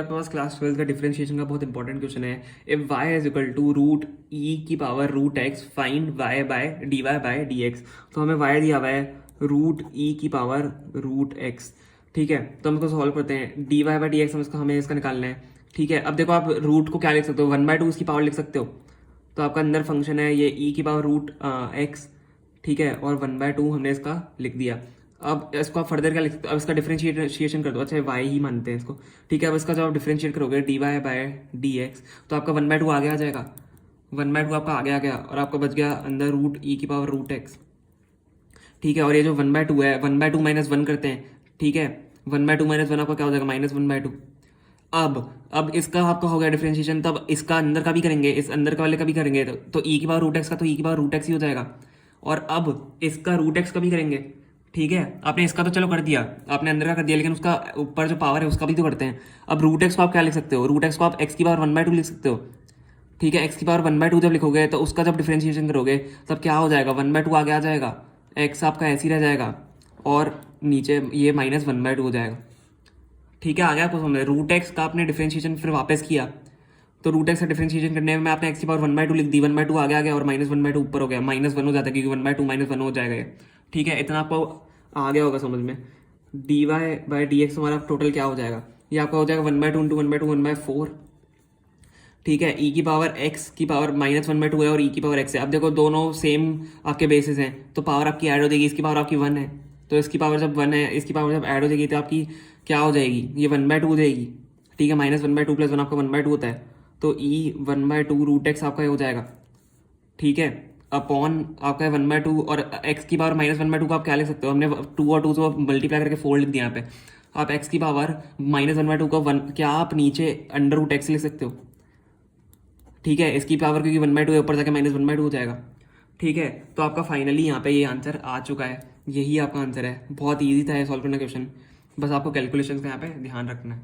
आपके पास क्लास 12 का डिफरेंशिएशन का बहुत इंपॉर्टेंट क्वेश्चन है। If y is equal to root e की power root x find y by d y by d x. तो हमें y दिया हुआ है रूट ई की पावर रूट एक्स। ठीक है, तो हम इसको सॉल्व करते हैं। D y by d x हमें इसका निकालना है। ठीक है, अब देखो आप रूट को क्या लिख सकते हो, 1/2 उसकी पावर लिख सकते हो। तो आपका अंदर फंक्शन है ये ई की पावर रूट एक्स। ठीक है, और 1/2 हमने इसका लिख दिया। अब इसको आप फर्दर क्या लिख सकते हो, अब इसका डिफरेंशिएशन कर दो। अच्छा वाई ही मानते हैं इसको। ठीक है, अब इसका जब आप डिफरेंशिएट करोगे d y by d x तो आपका 1/2 आगे आ जाएगा। 1/2 आपका आगे आ गया और आपका बच गया अंदर रूट ई की पावर रूट एक्स। ठीक है, और ये जो 1/2 है 1/2 माइनस 1 करते हैं। ठीक है, 1/2 माइनस 1 आपका क्या हो जाएगा, -1/2। अब इसका आपका हो गया डिफरेंशिएशन, तब इसका अंदर का भी करेंगे, इस अंदर का वाले का भी करेंगे। तो ई की पावर रूट एक्स का तो ई की पावर रूट एक्स ही हो जाएगा। और अब इसका रूट एक्स का भी करेंगे। ठीक है, आपने इसका तो चलो कर दिया, आपने अंदर का कर दिया, लेकिन उसका ऊपर जो पावर है उसका भी तो करते हैं। अब रूट एक्स को आप क्या लिख सकते हो, रूट एक्स को आप एक्स की पावर 1/2 लिख सकते हो। ठीक है, एक्स की पावर 1/2 जब लिखोगे तो उसका जब डिफरेंशिएशन करोगे तब क्या हो जाएगा, 1/2 आगे आ जाएगा, एक्स आपका ऐसे ही रह जाएगा और नीचे ये -1/2 हो जाएगा। ठीक है, आ गया आपको समझ। रूट एक्स का आपने डिफरेंशिएशन फिर वापस किया तो रूट एक्स का डिफरेंशिएशन करने में आपने एक्स की पावर 1/2 लिख दी, 1/2 आगे आ गया और -1/2 ऊपर हो गया, -1 हो जाता है क्योंकि 1/2 -1 हो जाएगा ये। ठीक है, इतना आपको आ गया होगा समझ में। D y by d x हमारा टोटल क्या हो जाएगा, ये आपका हो जाएगा 1/2 इंटू 1/2 1/4। ठीक है, ई की पावर एक्स की पावर -1/2 है और ई की पावर एक्स है। अब देखो दोनों सेम आपके बेसिस हैं तो पावर आपकी ऐड हो जाएगी। इसकी पावर आपकी 1 है तो इसकी पावर जब 1 है, इसकी पावर जब ऐड हो जाएगी तो आपकी क्या हो जाएगी, ये 1/2 हो जाएगी। ठीक है, -1/2 + 1 आपका 1/2 होता है। तो ई 1/2 रूट एक्स आपका हो जाएगा। ठीक है, अपॉन आपका 1/2 और एक्स की पावर -1/2 को आप क्या लिख सकते हो, हमने 2 और 2 से मल्टीप्लाई करके 4 लिख दिया यहाँ पे। आप एक्स की पावर -1/2 का 1 क्या आप नीचे अंडर रूट एक्स लिख सकते हो। ठीक है, इसकी पावर क्योंकि 1/2 है ऊपर जाके -1/2 हो जाएगा। ठीक है, तो आपका फाइनली यहाँ पे ये आंसर आ चुका है, यही आपका आंसर है। बहुत ईजी था ये सॉल्व करना क्वेश्चन, बस आपको कैलकुलेशन का यहाँ पे ध्यान रखना है।